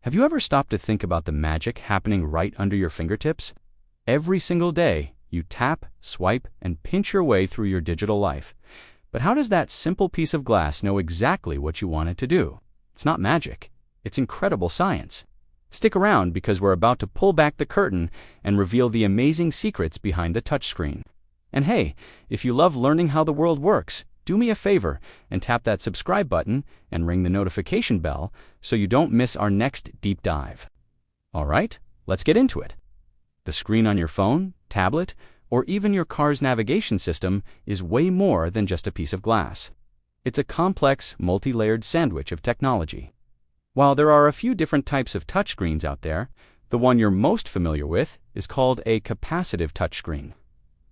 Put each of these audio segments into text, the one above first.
Have you ever stopped to think about the magic happening right under your fingertips? Every single day, you tap, swipe, and pinch your way through your digital life. But how does that simple piece of glass know exactly what you want it to do? It's not magic. It's incredible science. Stick around because we're about to pull back the curtain and reveal the amazing secrets behind the touchscreen. And hey, if you love learning how the world works, do me a favor and tap that subscribe button and ring the notification bell so you don't miss our next deep dive. All right, let's get into it. The screen on your phone, tablet, or even your car's navigation system is way more than just a piece of glass. It's a complex, multi-layered sandwich of technology. While there are a few different types of touchscreens out there, the one you're most familiar with is called a capacitive touchscreen.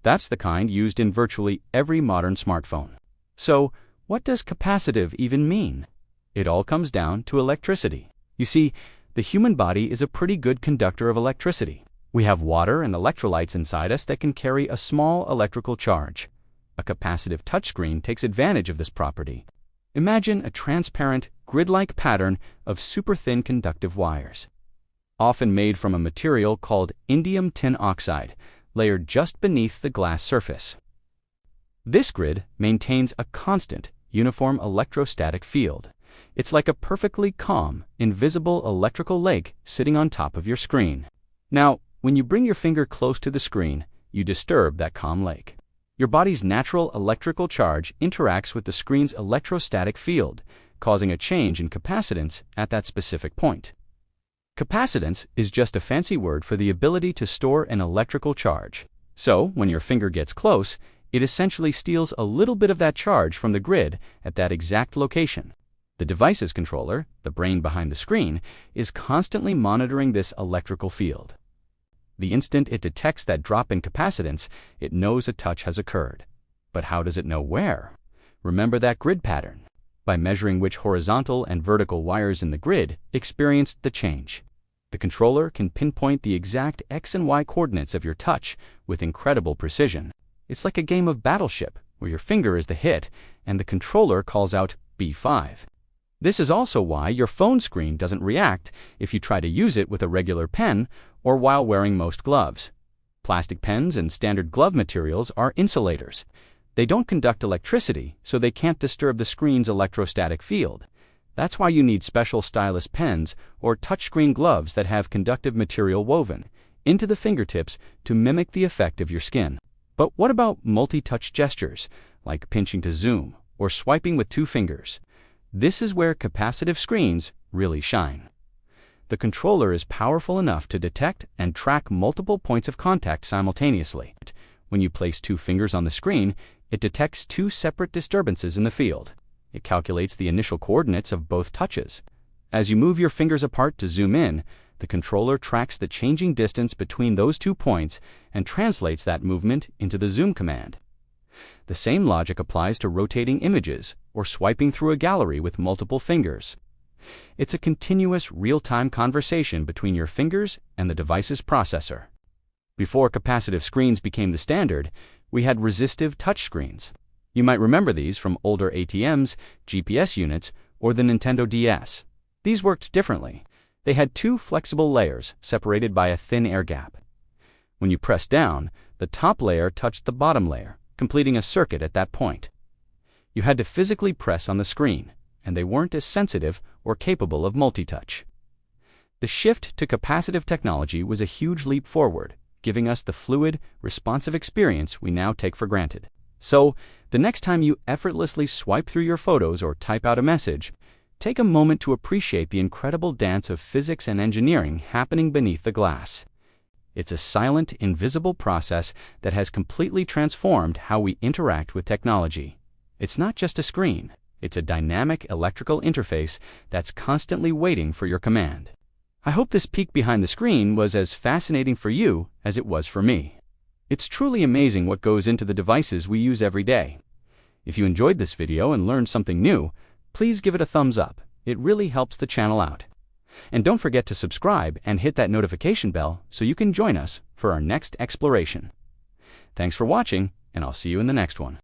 That's the kind used in virtually every modern smartphone. So, what does capacitive even mean? It all comes down to electricity. You see, the human body is a pretty good conductor of electricity. We have water and electrolytes inside us that can carry a small electrical charge. A capacitive touchscreen takes advantage of this property. Imagine a transparent, grid-like pattern of super-thin conductive wires, often made from a material called indium tin oxide, layered just beneath the glass surface. This grid maintains a constant, uniform electrostatic field. It's like a perfectly calm, invisible electrical lake sitting on top of your screen. Now, when you bring your finger close to the screen, you disturb that calm lake. Your body's natural electrical charge interacts with the screen's electrostatic field, causing a change in capacitance at that specific point. Capacitance is just a fancy word for the ability to store an electrical charge. So, when your finger gets close, it essentially steals a little bit of that charge from the grid at that exact location. The device's controller, the brain behind the screen, is constantly monitoring this electrical field. The instant it detects that drop in capacitance, it knows a touch has occurred. But how does it know where? Remember that grid pattern. By measuring which horizontal and vertical wires in the grid experienced the change. The controller can pinpoint the exact X and Y coordinates of your touch with incredible precision. It's like a game of Battleship, where your finger is the hit and the controller calls out B5. This is also why your phone screen doesn't react if you try to use it with a regular pen or while wearing most gloves. Plastic pens and standard glove materials are insulators. They don't conduct electricity, so they can't disturb the screen's electrostatic field. That's why you need special stylus pens or touchscreen gloves that have conductive material woven into the fingertips to mimic the effect of your skin. But what about multi-touch gestures, like pinching to zoom or swiping with two fingers? This is where capacitive screens really shine. The controller is powerful enough to detect and track multiple points of contact simultaneously. When you place two fingers on the screen, it detects two separate disturbances in the field. It calculates the initial coordinates of both touches. As you move your fingers apart to zoom in, the controller tracks the changing distance between those 2 points and translates that movement into the zoom command. The same logic applies to rotating images or swiping through a gallery with multiple fingers. It's a continuous, real-time conversation between your fingers and the device's processor. Before capacitive screens became the standard, we had resistive touchscreens. You might remember these from older ATMs, GPS units, or the Nintendo DS. These worked differently. They had 2 flexible layers separated by a thin air gap. When you pressed down, the top layer touched the bottom layer, completing a circuit at that point. You had to physically press on the screen, and they weren't as sensitive or capable of multi-touch. The shift to capacitive technology was a huge leap forward, giving us the fluid, responsive experience we now take for granted. So, the next time you effortlessly swipe through your photos or type out a message, take a moment to appreciate the incredible dance of physics and engineering happening beneath the glass. It's a silent, invisible process that has completely transformed how we interact with technology. It's not just a screen. It's a dynamic electrical interface that's constantly waiting for your command. I hope this peek behind the screen was as fascinating for you as it was for me. It's truly amazing what goes into the devices we use every day. If you enjoyed this video and learned something new, please give it a thumbs up. It really helps the channel out. And don't forget to subscribe and hit that notification bell so you can join us for our next exploration. Thanks for watching, and I'll see you in the next one.